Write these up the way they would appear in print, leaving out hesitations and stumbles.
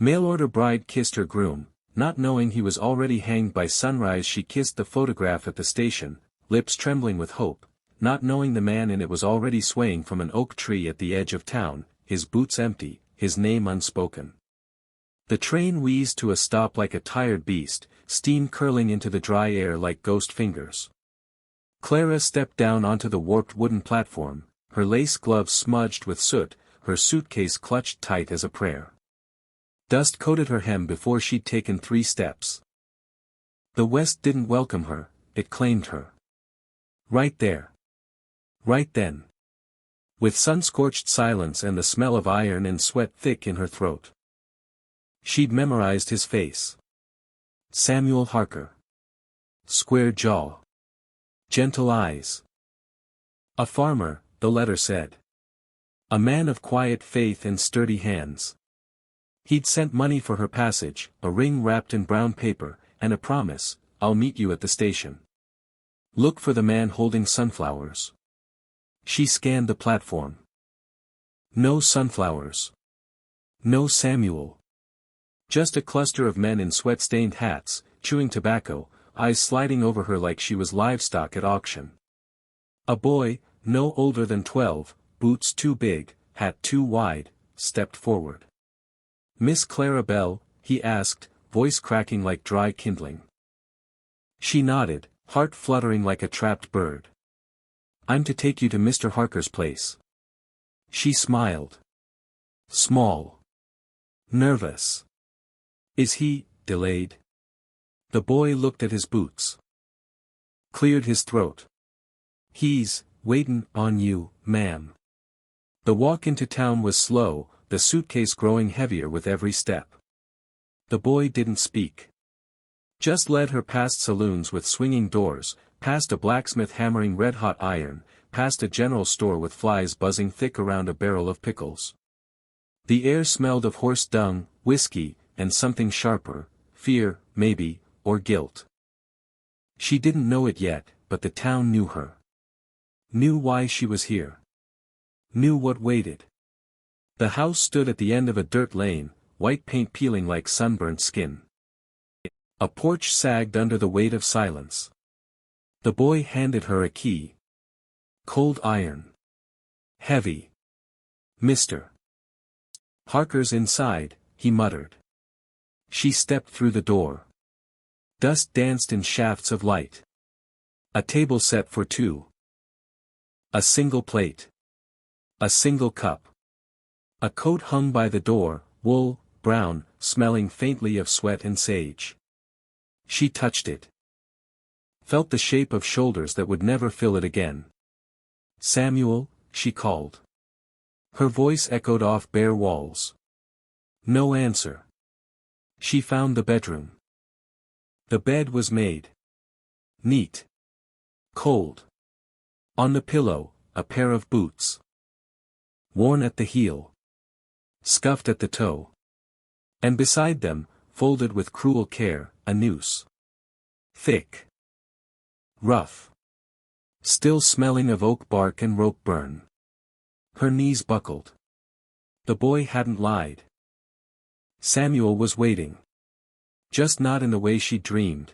Mail-order bride kissed her groom, not knowing he was already hanged by sunrise. She kissed the photograph at the station, lips trembling with hope, not knowing the man in it was already swaying from an oak tree at the edge of town, his boots empty, his name unspoken. The train wheezed to a stop like a tired beast, steam curling into the dry air like ghost fingers. Clara stepped down onto the warped wooden platform, her lace gloves smudged with soot, her suitcase clutched tight as a prayer. Dust coated her hem before she'd taken 3 steps. The West didn't welcome her, it claimed her. Right there. Right then. With sun-scorched silence and the smell of iron and sweat thick in her throat. She'd memorized his face. Samuel Harker. Square jaw. Gentle eyes. A farmer, the letter said. A man of quiet faith and sturdy hands. He'd sent money for her passage, a ring wrapped in brown paper, and a promise, I'll meet you at the station. Look for the man holding sunflowers. She scanned the platform. No sunflowers. No Samuel. Just a cluster of men in sweat-stained hats, chewing tobacco, eyes sliding over her like she was livestock at auction. A boy, no older than 12, boots too big, hat too wide, stepped forward. Miss Clara Bell, he asked, voice cracking like dry kindling. She nodded, heart fluttering like a trapped bird. I'm to take you to Mr. Harker's place. She smiled. Small. Nervous. Is he, delayed? The boy looked at his boots. Cleared his throat. He's, waitin' on you, ma'am. The walk into town was slow, the suitcase growing heavier with every step. The boy didn't speak. Just led her past saloons with swinging doors, past a blacksmith hammering red-hot iron, past a general store with flies buzzing thick around a barrel of pickles. The air smelled of horse dung, whiskey, and something sharper, fear, maybe, or guilt. She didn't know it yet, but the town knew her. Knew why she was here. Knew what waited. The house stood at the end of a dirt lane, white paint peeling like sunburnt skin. A porch sagged under the weight of silence. The boy handed her a key. Cold iron. Heavy. Mr. Harker's inside, he muttered. She stepped through the door. Dust danced in shafts of light. A table set for 2. A single plate. A single cup. A coat hung by the door, wool, brown, smelling faintly of sweat and sage. She touched it. Felt the shape of shoulders that would never fill it again. Samuel, she called. Her voice echoed off bare walls. No answer. She found the bedroom. The bed was made. Neat. Cold. On the pillow, a pair of boots. Worn at the heel. Scuffed at the toe. And beside them, folded with cruel care, a noose. Thick. Rough. Still smelling of oak bark and rope burn. Her knees buckled. The boy hadn't lied. Samuel was waiting. Just not in the way she dreamed.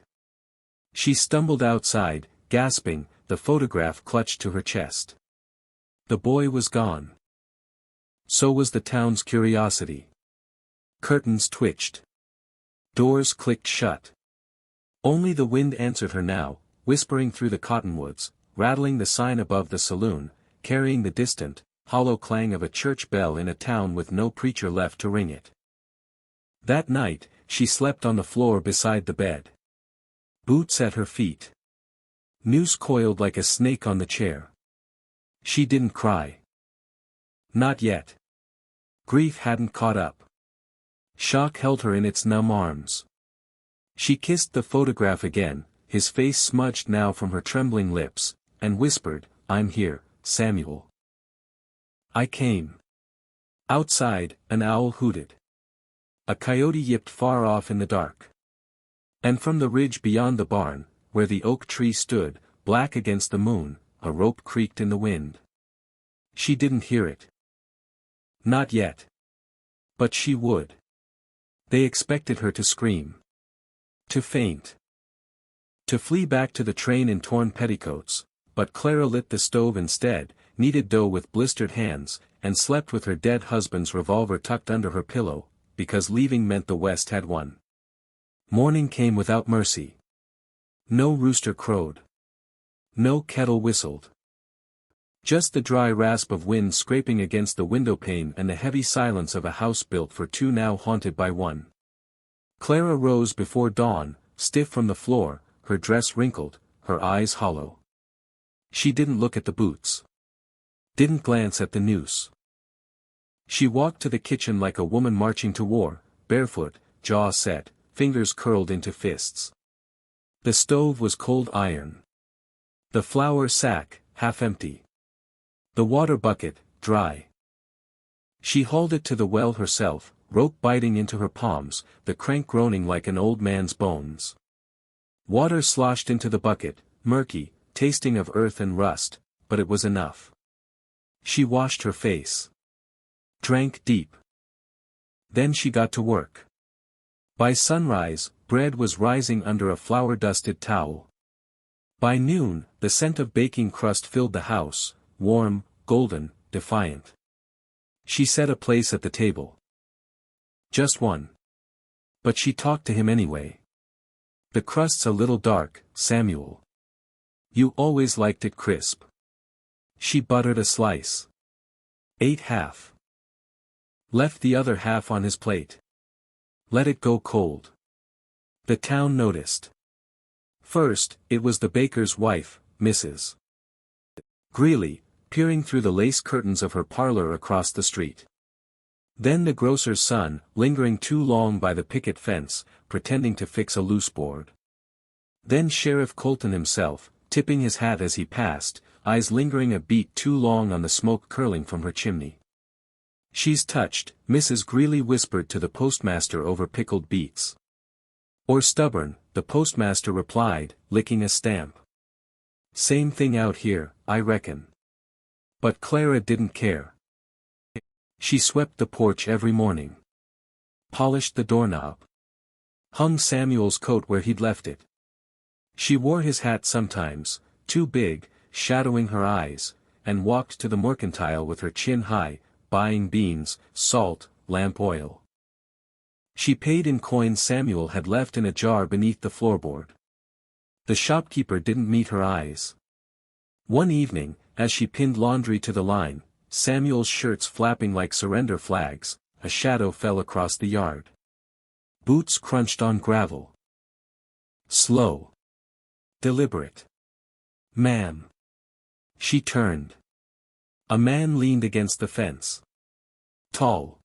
She stumbled outside, gasping, the photograph clutched to her chest. The boy was gone. So was the town's curiosity. Curtains twitched. Doors clicked shut. Only the wind answered her now, whispering through the cottonwoods, rattling the sign above the saloon, carrying the distant, hollow clang of a church bell in a town with no preacher left to ring it. That night, she slept on the floor beside the bed. Boots at her feet. Noose coiled like a snake on the chair. She didn't cry. Not yet. Grief hadn't caught up. Shock held her in its numb arms. She kissed the photograph again, his face smudged now from her trembling lips, and whispered, I'm here, Samuel. I came. Outside, an owl hooted. A coyote yipped far off in the dark. And from the ridge beyond the barn, where the oak tree stood, black against the moon, a rope creaked in the wind. She didn't hear it. Not yet. But she would. They expected her to scream. To faint. To flee back to the train in torn petticoats, but Clara lit the stove instead, kneaded dough with blistered hands, and slept with her dead husband's revolver tucked under her pillow, because leaving meant the West had won. Morning came without mercy. No rooster crowed. No kettle whistled. Just the dry rasp of wind scraping against the windowpane and the heavy silence of a house built for two now haunted by one. Clara rose before dawn, stiff from the floor, her dress wrinkled, her eyes hollow. She didn't look at the boots. Didn't glance at the noose. She walked to the kitchen like a woman marching to war, barefoot, jaw set, fingers curled into fists. The stove was cold iron. The flour sack, half empty. The water bucket, dry. She hauled it to the well herself, rope biting into her palms, the crank groaning like an old man's bones. Water sloshed into the bucket, murky, tasting of earth and rust, but it was enough. She washed her face. Drank deep. Then she got to work. By sunrise, bread was rising under a flour-dusted towel. By noon, the scent of baking crust filled the house, warm, golden, defiant. She set a place at the table. Just one. But she talked to him anyway. The crust's a little dark, Samuel. You always liked it crisp. She buttered a slice. Ate half. Left the other half on his plate. Let it go cold. The town noticed. First, it was the baker's wife, Mrs. Greeley, peering through the lace curtains of her parlor across the street. Then the grocer's son, lingering too long by the picket fence, pretending to fix a loose board. Then Sheriff Colton himself, tipping his hat as he passed, eyes lingering a beat too long on the smoke curling from her chimney. She's touched, Mrs. Greeley whispered to the postmaster over pickled beets. Or stubborn, the postmaster replied, licking a stamp. Same thing out here, I reckon. But Clara didn't care. She swept the porch every morning. Polished the doorknob. Hung Samuel's coat where he'd left it. She wore his hat sometimes, too big, shadowing her eyes, and walked to the mercantile with her chin high, buying beans, salt, lamp oil. She paid in coins Samuel had left in a jar beneath the floorboard. The shopkeeper didn't meet her eyes. One evening, as she pinned laundry to the line, Samuel's shirts flapping like surrender flags, a shadow fell across the yard. Boots crunched on gravel. Slow. Deliberate. Ma'am. She turned. A man leaned against the fence. Tall.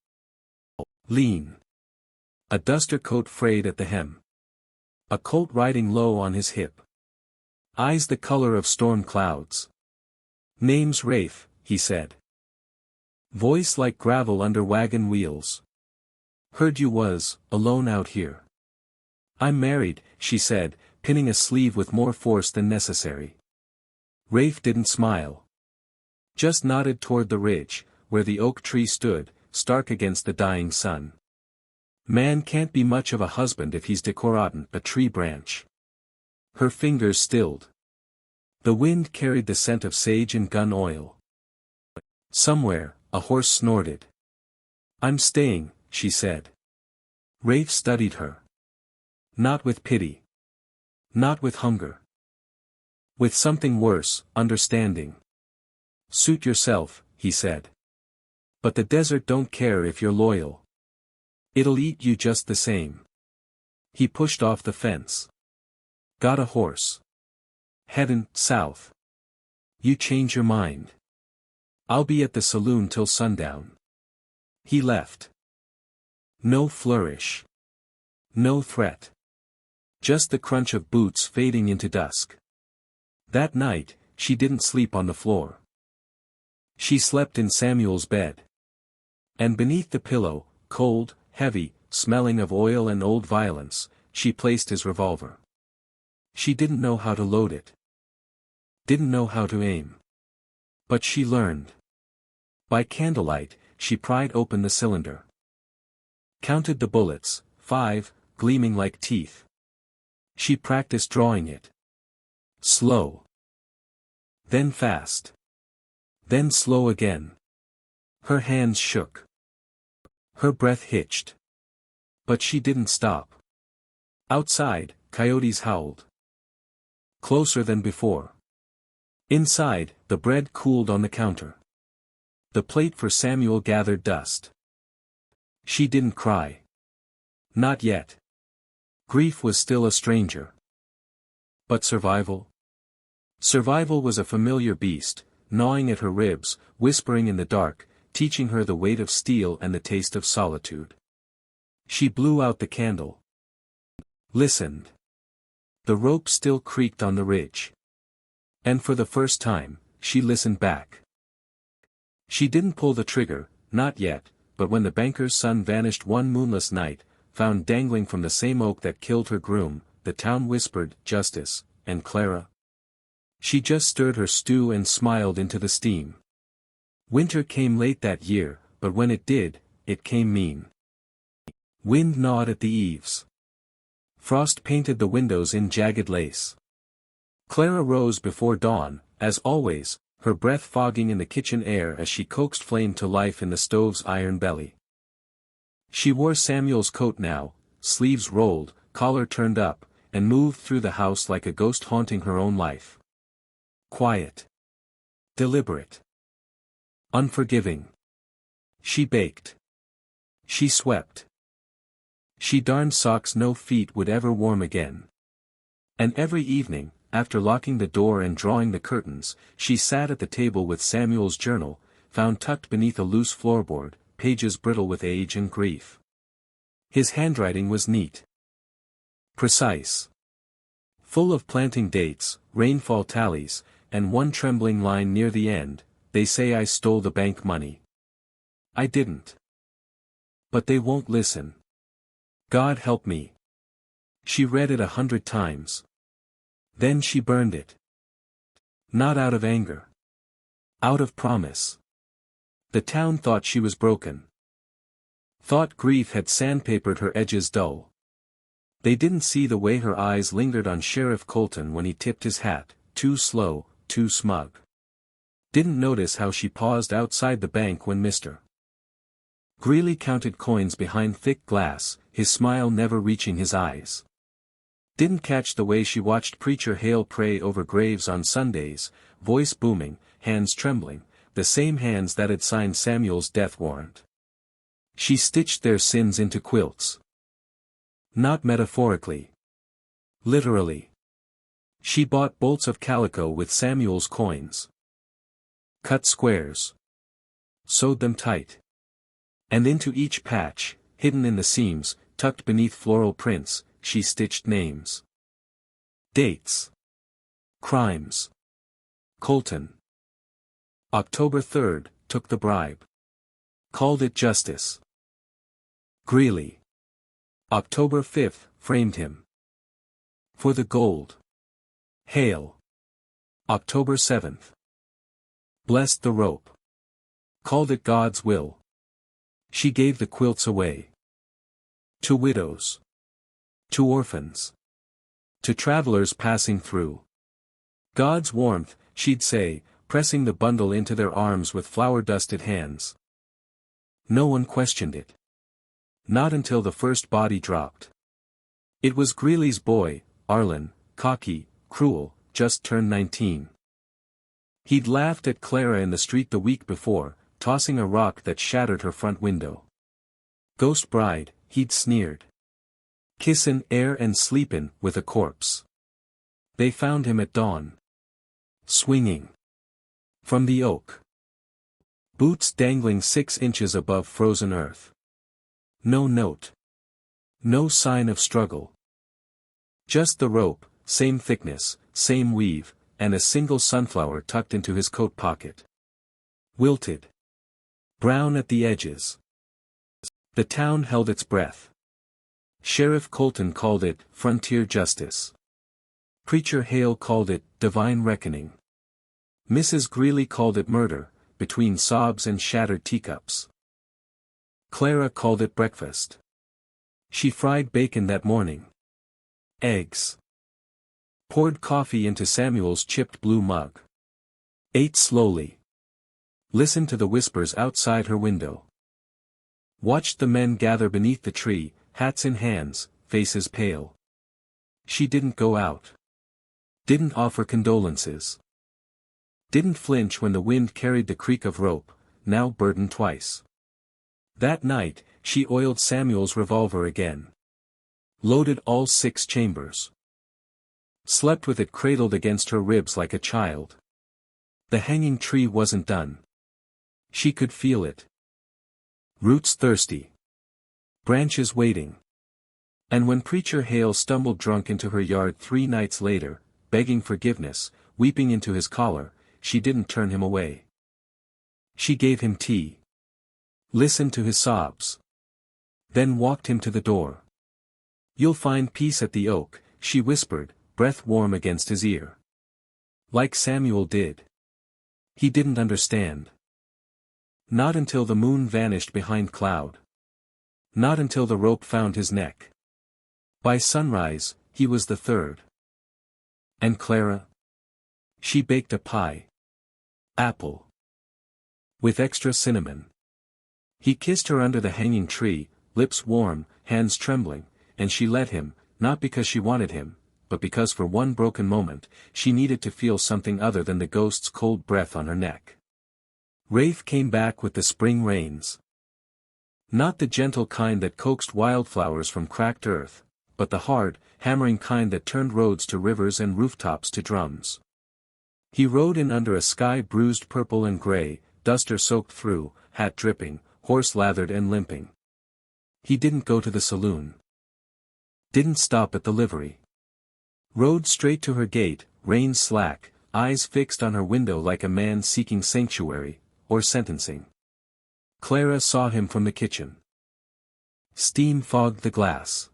Lean. A duster coat frayed at the hem. A colt riding low on his hip. Eyes the color of storm clouds. Name's Rafe, he said. Voice like gravel under wagon wheels. Heard you was, alone out here. I'm married, she said, pinning a sleeve with more force than necessary. Rafe didn't smile. Just nodded toward the ridge, where the oak tree stood, stark against the dying sun. Man can't be much of a husband if he's decoratin' a tree branch. Her fingers stilled. The wind carried the scent of sage and gun oil. Somewhere, a horse snorted. I'm staying, she said. Rafe studied her. Not with pity. Not with hunger. With something worse, understanding. Suit yourself, he said. But the desert don't care if you're loyal. It'll eat you just the same. He pushed off the fence. Got a horse. Headin' south. You change your mind. I'll be at the saloon till sundown. He left. No flourish. No threat. Just the crunch of boots fading into dusk. That night, she didn't sleep on the floor. She slept in Samuel's bed. And beneath the pillow, cold, heavy, smelling of oil and old violence, she placed his revolver. She didn't know how to load it. Didn't know how to aim. But she learned. By candlelight, she pried open the cylinder. Counted the bullets, 5, gleaming like teeth. She practiced drawing it. Slow. Then fast. Then slow again. Her hands shook. Her breath hitched. But she didn't stop. Outside, coyotes howled. Closer than before. Inside, the bread cooled on the counter. The plate for Samuel gathered dust. She didn't cry. Not yet. Grief was still a stranger. But survival? Survival was a familiar beast, gnawing at her ribs, whispering in the dark, teaching her the weight of steel and the taste of solitude. She blew out the candle. Listened. The rope still creaked on the ridge. And for the first time, she listened back. She didn't pull the trigger, not yet, but when the banker's son vanished one moonless night, found dangling from the same oak that killed her groom, the town whispered, "Justice," and Clara? She just stirred her stew and smiled into the steam. Winter came late that year, but when it did, it came mean. Wind gnawed at the eaves. Frost painted the windows in jagged lace. Clara rose before dawn, as always, her breath fogging in the kitchen air as she coaxed flame to life in the stove's iron belly. She wore Samuel's coat now, sleeves rolled, collar turned up, and moved through the house like a ghost haunting her own life. Quiet. Deliberate. Unforgiving. She baked. She swept. She darned socks no feet would ever warm again. And every evening, after locking the door and drawing the curtains, she sat at the table with Samuel's journal, found tucked beneath a loose floorboard, pages brittle with age and grief. His handwriting was neat. Precise. Full of planting dates, rainfall tallies, and one trembling line near the end, "They say I stole the bank money. I didn't. But they won't listen. God help me." She read it 100 times. Then she burned it. Not out of anger. Out of promise. The town thought she was broken. Thought grief had sandpapered her edges dull. They didn't see the way her eyes lingered on Sheriff Colton when he tipped his hat, too slow, too smug. Didn't notice how she paused outside the bank when Mr. Greeley counted coins behind thick glass, his smile never reaching his eyes. Didn't catch the way she watched Preacher Hale pray over graves on Sundays, voice booming, hands trembling, the same hands that had signed Samuel's death warrant. She stitched their sins into quilts. Not metaphorically. Literally. She bought bolts of calico with Samuel's coins. Cut squares. Sewed them tight. And into each patch, hidden in the seams, tucked beneath floral prints, she stitched names. Dates. Crimes. Colton. October 3rd, took the bribe. Called it justice. Greeley. October 5th, framed him. For the gold. Hale. October 7th. Blessed the rope. Called it God's will. She gave the quilts away. To widows. To orphans. To travelers passing through. God's warmth, she'd say, pressing the bundle into their arms with flour-dusted hands. No one questioned it. Not until the first body dropped. It was Greeley's boy, Arlen, cocky, cruel, just turned 19. He'd laughed at Clara in the street the week before, tossing a rock that shattered her front window. Ghost bride, he'd sneered. Kissin' air and sleepin' with a corpse. They found him at dawn. Swinging. From the oak. Boots dangling 6 inches above frozen earth. No note. No sign of struggle. Just the rope, same thickness, same weave, and a single sunflower tucked into his coat pocket. Wilted. Brown at the edges. The town held its breath. Sheriff Colton called it frontier justice. Preacher Hale called it divine reckoning. Mrs. Greeley called it murder, between sobs and shattered teacups. Clara called it breakfast. She fried bacon that morning. Eggs. Poured coffee into Samuel's chipped blue mug. Ate slowly. Listened to the whispers outside her window. Watched the men gather beneath the tree, hats in hands, faces pale. She didn't go out. Didn't offer condolences. Didn't flinch when the wind carried the creak of rope, now burdened twice. That night, she oiled Samuel's revolver again. Loaded all 6 chambers. Slept with it cradled against her ribs like a child. The hanging tree wasn't done. She could feel it. Roots thirsty. Branches waiting. And when Preacher Hale stumbled drunk into her yard 3 nights later, begging forgiveness, weeping into his collar, she didn't turn him away. She gave him tea. Listened to his sobs. Then walked him to the door. "You'll find peace at the oak," she whispered, breath warm against his ear. Like Samuel did. He didn't understand. Not until the moon vanished behind cloud. Not until the rope found his neck. By sunrise, he was the 3rd. And Clara? She baked a pie. Apple. With extra cinnamon. He kissed her under the hanging tree, lips warm, hands trembling, and she let him, not because she wanted him, but because for one broken moment, she needed to feel something other than the ghost's cold breath on her neck. Rafe came back with the spring rains. Not the gentle kind that coaxed wildflowers from cracked earth, but the hard, hammering kind that turned roads to rivers and rooftops to drums. He rode in under a sky bruised purple and gray, duster soaked through, hat dripping, horse lathered and limping. He didn't go to the saloon. Didn't stop at the livery. Rode straight to her gate, reins slack, eyes fixed on her window like a man seeking sanctuary, or sentencing. Clara saw him from the kitchen. Steam fogged the glass.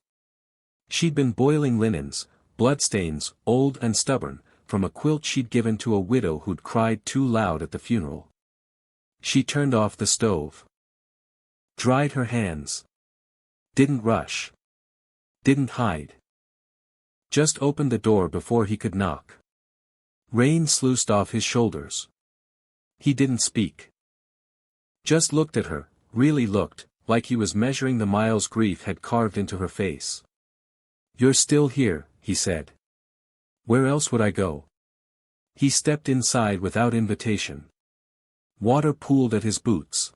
She'd been boiling linens, bloodstains, old and stubborn, from a quilt she'd given to a widow who'd cried too loud at the funeral. She turned off the stove. Dried her hands. Didn't rush. Didn't hide. Just opened the door before he could knock. Rain sluiced off his shoulders. He didn't speak. Just looked at her, really looked, like he was measuring the miles grief had carved into her face. "You're still here," he said. "Where else would I go?" He stepped inside without invitation. Water pooled at his boots.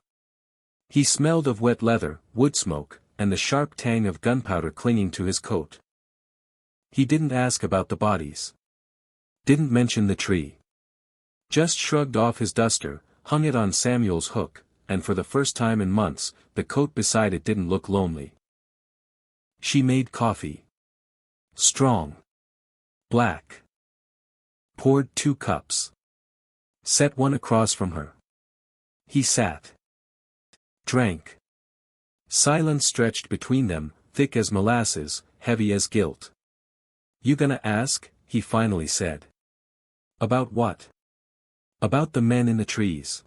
He smelled of wet leather, wood smoke, and the sharp tang of gunpowder clinging to his coat. He didn't ask about the bodies. Didn't mention the tree. Just shrugged off his duster, hung it on Samuel's hook, and for the first time in months, the coat beside it didn't look lonely. She made coffee. Strong. Black. Poured 2 cups. Set one across from her. He sat. Drank. Silence stretched between them, thick as molasses, heavy as guilt. "You gonna ask?" he finally said. "About what?" "About the men in the trees."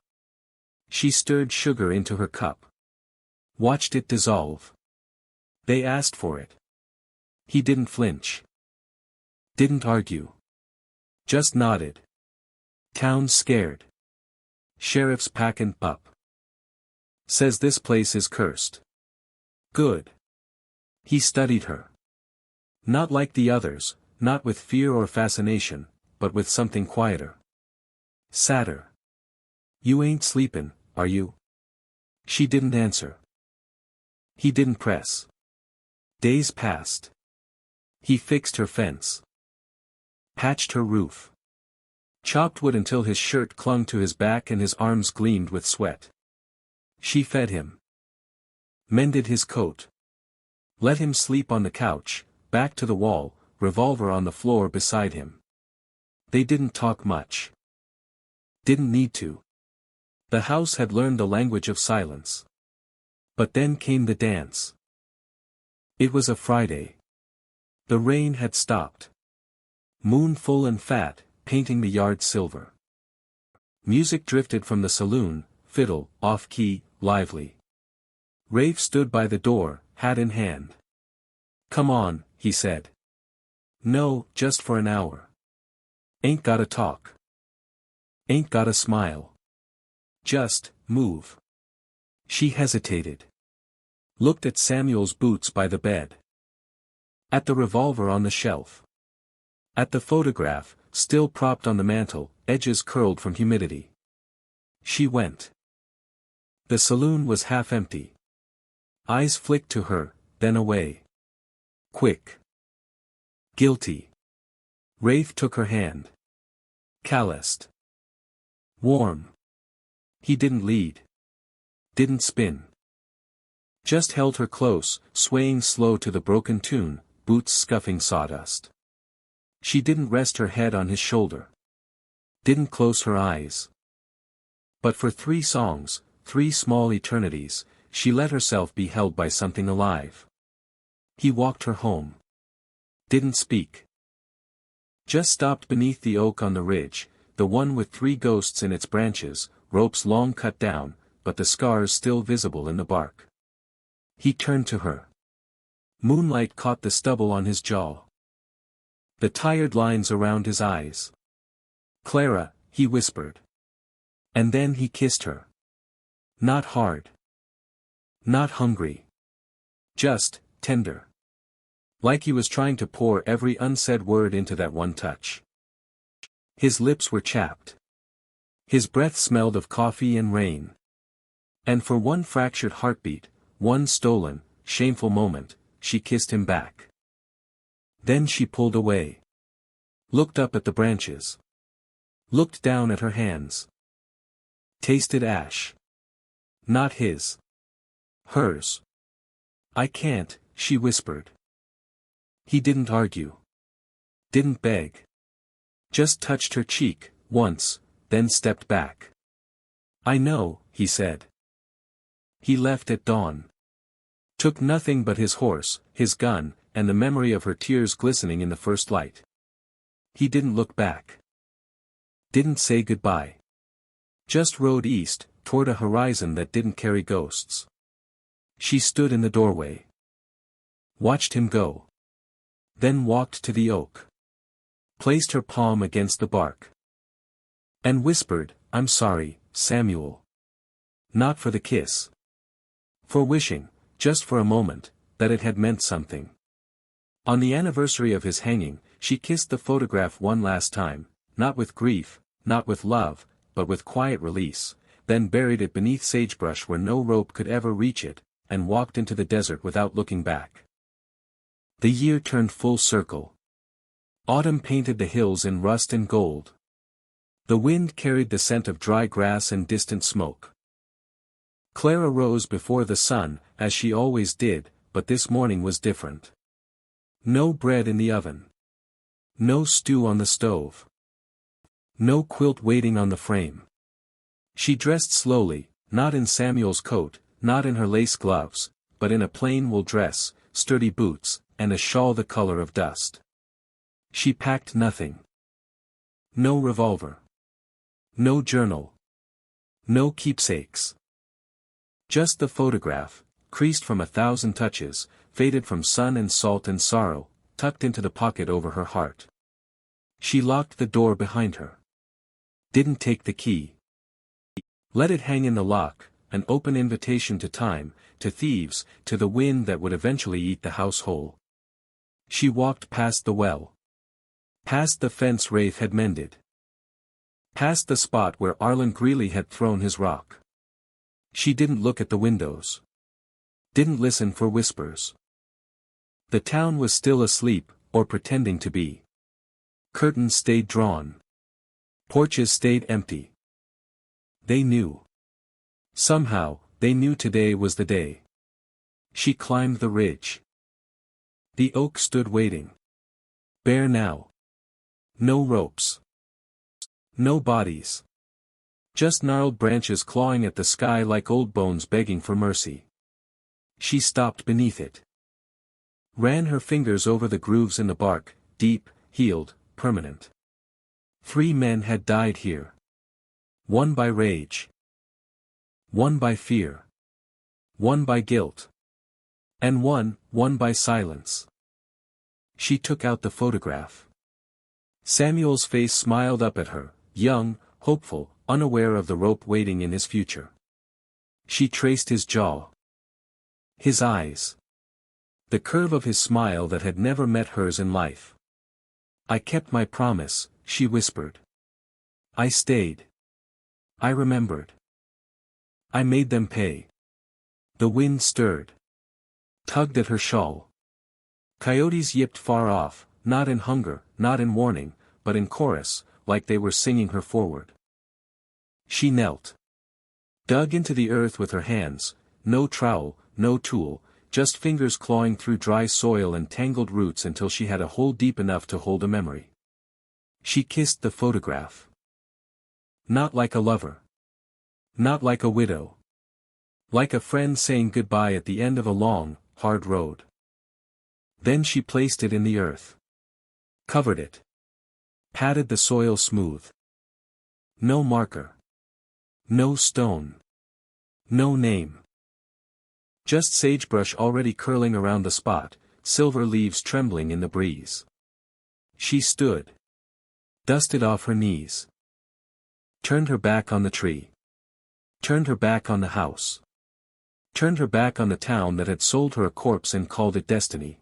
She stirred sugar into her cup. Watched it dissolve. "They asked for it." He didn't flinch. Didn't argue. Just nodded. "Town's scared. Sheriff's packin' up. Says this place is cursed." "Good." He studied her. Not like the others, not with fear or fascination, but with something quieter. Sadder. "You ain't sleepin', are you?" She didn't answer. He didn't press. Days passed. He fixed her fence. Patched her roof. Chopped wood until his shirt clung to his back and his arms gleamed with sweat. She fed him. Mended his coat. Let him sleep on the couch, back to the wall, revolver on the floor beside him. They didn't talk much. Didn't need to. The house had learned the language of silence. But then came the dance. It was a Friday. The rain had stopped. Moon full and fat, painting the yard silver. Music drifted from the saloon, fiddle, off-key, lively. Rafe stood by the door, hat in hand. Come on, he said. No, just for an hour. Ain't gotta talk. Ain't gotta smile. Just, move. She hesitated. Looked at Samuel's boots by the bed. At the revolver on the shelf. At the photograph, still propped on the mantel, edges curled from humidity. She went. The saloon was half empty. Eyes flicked to her, then away. Quick. Guilty. Rafe took her hand. Calloused. Warm. He didn't lead. Didn't spin. Just held her close, swaying slow to the broken tune, boots scuffing sawdust. She didn't rest her head on his shoulder. Didn't close her eyes. But for 3 songs, 3 small eternities, she let herself be held by something alive. He walked her home. Didn't speak. Just stopped beneath the oak on the ridge, the one with 3 ghosts in its branches, ropes long cut down, but the scars still visible in the bark. He turned to her. Moonlight caught the stubble on his jaw. The tired lines around his eyes. Clara, he whispered. And then he kissed her. Not hard. Not hungry. Just, tender. Like he was trying to pour every unsaid word into that one touch. His lips were chapped. His breath smelled of coffee and rain. And for one fractured heartbeat, one stolen, shameful moment, she kissed him back. Then she pulled away. Looked up at the branches. Looked down at her hands. Tasted ash. Not his. Hers. I can't, she whispered. He didn't argue. Didn't beg. Just touched her cheek, once, then stepped back. I know, he said. He left at dawn. Took nothing but his horse, his gun, and the memory of her tears glistening in the first light. He didn't look back. Didn't say goodbye. Just rode east, toward a horizon that didn't carry ghosts. She stood in the doorway. Watched him go. Then walked to the oak. Placed her palm against the bark. And whispered, I'm sorry, Samuel. Not for the kiss. For wishing, just for a moment, that it had meant something. On the anniversary of his hanging, she kissed the photograph one last time, not with grief, not with love, but with quiet release, then buried it beneath sagebrush where no rope could ever reach it, and walked into the desert without looking back. The year turned full circle. Autumn painted the hills in rust and gold. The wind carried the scent of dry grass and distant smoke. Clara rose before the sun, as she always did, but this morning was different. No bread in the oven. No stew on the stove. No quilt waiting on the frame. She dressed slowly, not in Samuel's coat, not in her lace gloves, but in a plain wool dress, sturdy boots, and a shawl the color of dust. She packed nothing. No revolver. No journal. No keepsakes. Just the photograph, creased from 1,000 touches, faded from sun and salt and sorrow, tucked into the pocket over her heart. She locked the door behind her. Didn't take the key. Let it hang in the lock, an open invitation to time, to thieves, to the wind that would eventually eat the house whole. She walked past the well. Past the fence Rafe had mended. Past the spot where Arlen Greeley had thrown his rock. She didn't look at the windows. Didn't listen for whispers. The town was still asleep, or pretending to be. Curtains stayed drawn. Porches stayed empty. They knew. Somehow, they knew today was the day. She climbed the ridge. The oak stood waiting. Bare now. No ropes. No bodies. Just gnarled branches clawing at the sky like old bones begging for mercy. She stopped beneath it. Ran her fingers over the grooves in the bark, deep, healed, permanent. 3 men had died here. One by rage. One by fear. One by guilt. And one by silence. She took out the photograph. Samuel's face smiled up at her, young, hopeful, unaware of the rope waiting in his future. She traced his jaw. His eyes. The curve of his smile that had never met hers in life. I kept my promise, she whispered. I stayed. I remembered. I made them pay. The wind stirred. Tugged at her shawl. Coyotes yipped far off, not in hunger, not in warning, but in chorus, like they were singing her forward. She knelt. Dug into the earth with her hands, no trowel, no tool, just fingers clawing through dry soil and tangled roots until she had a hole deep enough to hold a memory. She kissed the photograph. Not like a lover. Not like a widow. Like a friend saying goodbye at the end of a long, hard road. Then she placed it in the earth. Covered it. Patted the soil smooth. No marker. No stone. No name. Just sagebrush already curling around the spot, silver leaves trembling in the breeze. She stood. Dusted off her knees. Turned her back on the tree. Turned her back on the house. Turned her back on the town that had sold her a corpse and called it destiny.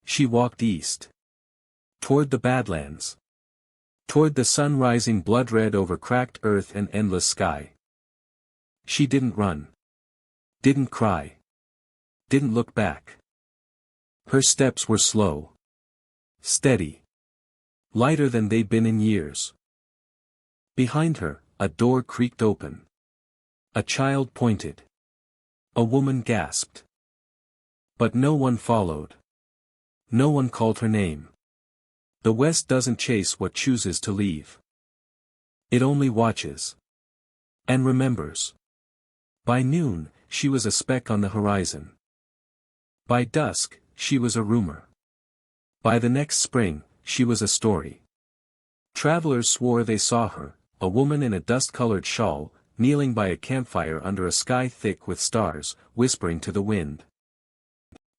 She walked east. Toward the Badlands. Toward the sun rising blood-red over cracked earth and endless sky. She didn't run. Didn't cry. Didn't look back. Her steps were slow. Steady. Lighter than they'd been in years. Behind her, a door creaked open. A child pointed. A woman gasped. But no one followed. No one called her name. The West doesn't chase what chooses to leave. It only watches. And remembers. By noon, she was a speck on the horizon. By dusk, she was a rumor. By the next spring, she was a story. Travelers swore they saw her, a woman in a dust-colored shawl, kneeling by a campfire under a sky thick with stars, whispering to the wind.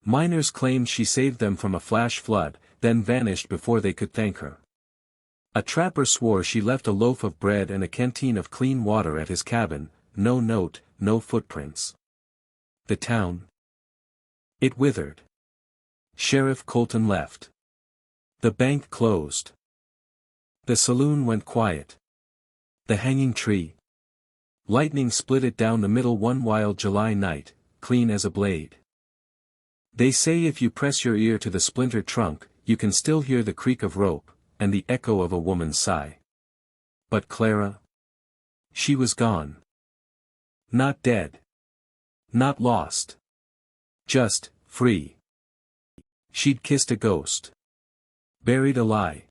Miners claimed she saved them from a flash flood, then vanished before they could thank her. A trapper swore she left a loaf of bread and a canteen of clean water at his cabin, no note, no footprints. The town? It withered. Sheriff Colton left. The bank closed. The saloon went quiet. The hanging tree. Lightning split it down the middle one wild July night, clean as a blade. They say if you press your ear to the splintered trunk, you can still hear the creak of rope, and the echo of a woman's sigh. But Clara? She was gone. Not dead. Not lost. Just, free. She'd kissed a ghost. Buried a lie.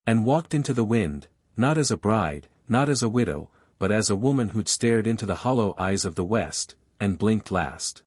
And walked into the wind, not as a bride, not as a widow, but as a woman who'd stared into the hollow eyes of the West, and blinked last.